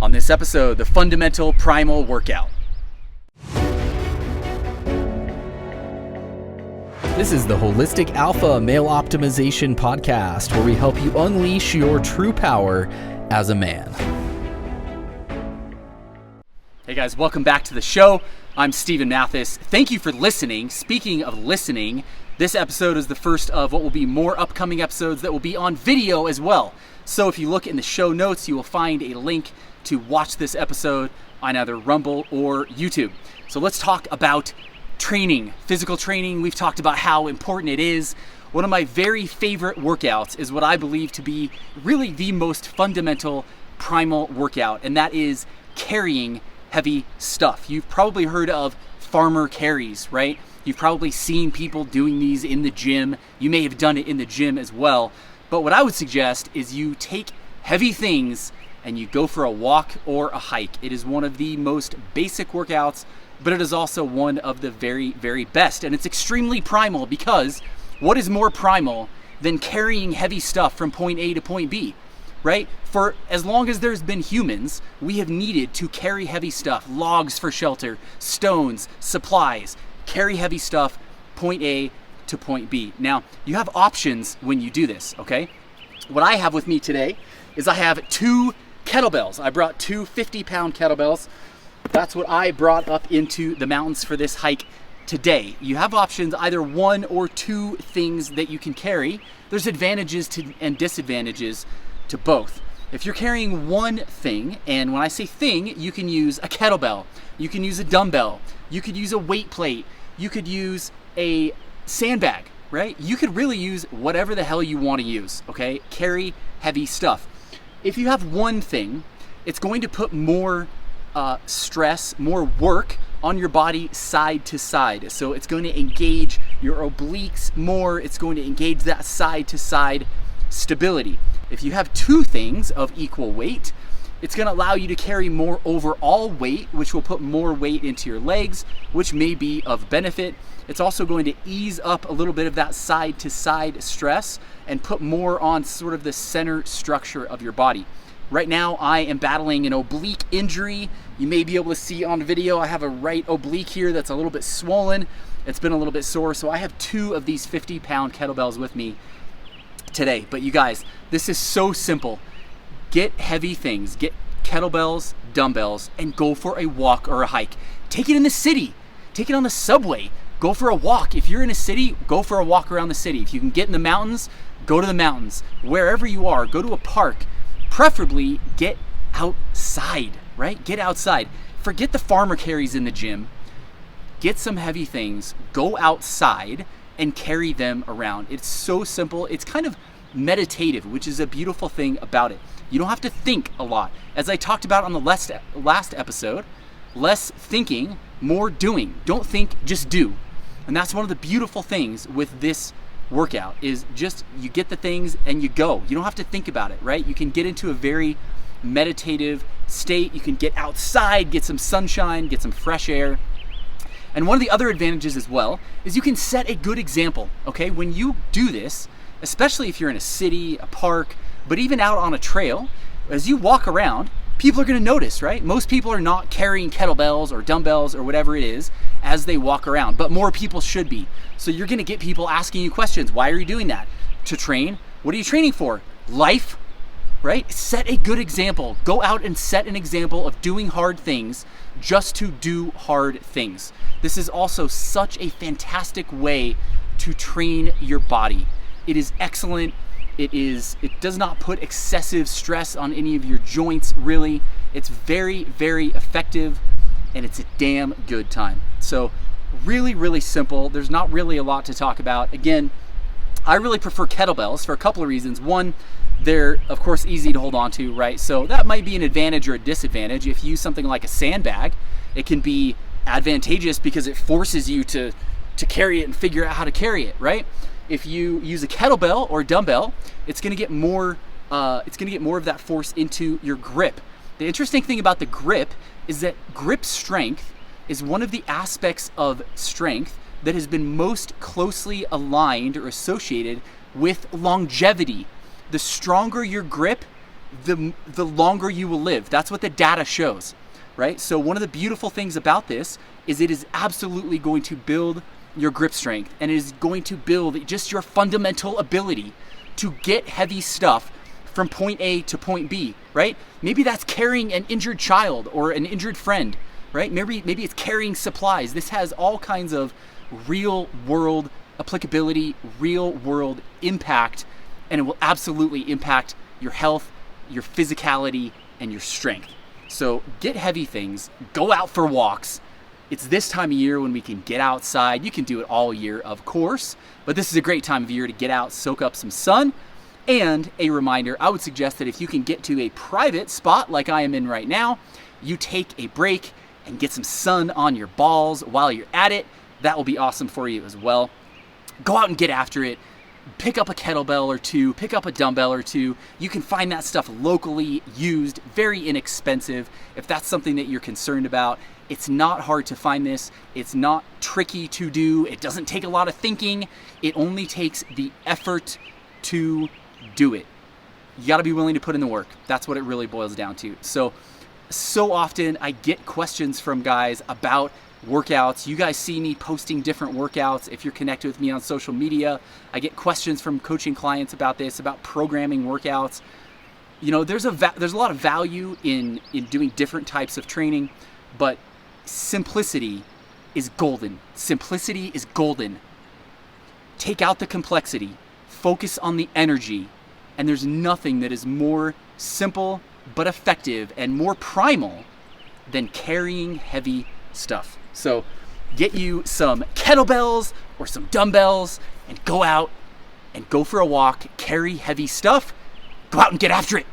On this episode, the fundamental primal workout. This is the Holistic Alpha Male Optimization Podcast, where we help you unleash your true power as a man. Hey guys, welcome back to the show. I'm Steven Mathis. Thank you for listening. Speaking of listening, this episode is the first of what will be more upcoming episodes that will be on video as well. So if you look in the show notes, you will find a link to watch this episode on either Rumble or YouTube. So let's talk about training, physical training. We've talked about how important it is. One of my very favorite workouts is what I believe to be really the most fundamental primal workout, and that is carrying heavy stuff. You've probably heard of farmer carries, right? You've probably seen people doing these in the gym. You may have done it in the gym as well. But what I would suggest is you take heavy things and you go for a walk or a hike. It is one of the most basic workouts, but it is also one of the very, very best. And it's extremely primal, because what is more primal than carrying heavy stuff from point A to point B, right? For as long as there's been humans, we have needed to carry heavy stuff, logs for shelter, stones, supplies, carry heavy stuff, point A to point B. Now, you have options when you do this, okay? What I have with me today is I have two kettlebells. I brought two 50-pound kettlebells. That's what I brought up into the mountains for this hike today. You have options, either one or two things that you can carry. There's advantages and disadvantages to both. If you're carrying one thing, and when I say thing, you can use a kettlebell, you can use a dumbbell, you could use a weight plate, you could use a sandbag, right? You could really use whatever the hell you want to use, okay? Carry heavy stuff. If you have one thing, it's going to put more stress, more work on your body side to side. So it's going to engage your obliques more. It's going to engage that side to side stability. If you have two things of equal weight, it's going to allow you to carry more overall weight, which will put more weight into your legs, which may be of benefit. It's also going to ease up a little bit of that side to side stress and put more on sort of the center structure of your body. Right now, I am battling an oblique injury. You may be able to see on video, I have a right oblique here that's a little bit swollen. It's been a little bit sore, so I have two of these 50-pound kettlebells with me today. But you guys, this is so simple. Get heavy things, get kettlebells, dumbbells, and go for a walk or a hike. Take it in the city, take it on the subway, go for a walk. If you're in a city, go for a walk around the city. If you can get in the mountains, go to the mountains. Wherever you are, go to a park. Preferably get outside, right? Get outside. Forget the farmer carries in the gym. Get some heavy things, go outside and carry them around. It's so simple. It's kind of meditative, which is a beautiful thing about it. You don't have to think a lot. As I talked about on the last episode, less thinking, more doing. Don't think, just do. And that's one of the beautiful things with this workout, is just you get the things and you go. You don't have to think about it, right? You can get into a very meditative state. You can get outside, get some sunshine, get some fresh air. And one of the other advantages as well is you can set a good example, okay? When you do this, especially if you're in a city, a park, but even out on a trail, as you walk around, people are going to notice, right? Most people are not carrying kettlebells or dumbbells or whatever it is as they walk around, but more people should be. So you're going to get people asking you questions. Why are you doing that? To train? What are you training for? Life, right? Set a good example. Go out and set an example of doing hard things just to do hard things. This is also such a fantastic way to train your body. It is excellent. It does not put excessive stress on any of your joints, really. It's very, very effective, and it's a damn good time. So really, really simple. There's not really a lot to talk about. Again, I really prefer kettlebells for a couple of reasons. One, they're of course easy to hold on to, right? So that might be an advantage or a disadvantage. If you use something like a sandbag, it can be advantageous because it forces you to carry it and figure out how to carry it, right? If you use a kettlebell or a dumbbell, it's going to get more of that force into your grip. The interesting thing about the grip is that grip strength is one of the aspects of strength that has been most closely aligned or associated with longevity. The stronger your grip, the longer you will live. That's what the data shows, right? So one of the beautiful things about this is it is absolutely going to build your grip strength, and it is going to build just your fundamental ability to get heavy stuff from point A to point B, right? Maybe that's carrying an injured child or an injured friend, right? Maybe it's carrying supplies. This has all kinds of real world applicability, real world impact, and it will absolutely impact your health, your physicality, and your strength. So get heavy things, go out for walks. It's this time of year when we can get outside. You can do it all year, of course, but this is a great time of year to get out, soak up some sun. And a reminder, I would suggest that if you can get to a private spot like I am in right now, you take a break and get some sun on your balls while you're at it. That will be awesome for you as well. Go out and get after it. Pick up a kettlebell or two, pick up a dumbbell or two. You can find that stuff locally used, very inexpensive. If that's something that you're concerned about, it's not hard to find this. It's not tricky to do. It doesn't take a lot of thinking. It only takes the effort to do it. You got to be willing to put in the work. That's what it really boils down to. So often I get questions from guys about workouts. You guys see me posting different workouts. If you're connected with me on social media, I get questions from coaching clients about this, about programming workouts. You know, there's a lot of value in doing different types of training, but simplicity is golden. Simplicity is golden. Take out the complexity, focus on the energy, and there's nothing that is more simple but effective and more primal than carrying heavy stuff. So get you some kettlebells or some dumbbells and go out and go for a walk, carry heavy stuff, go out and get after it.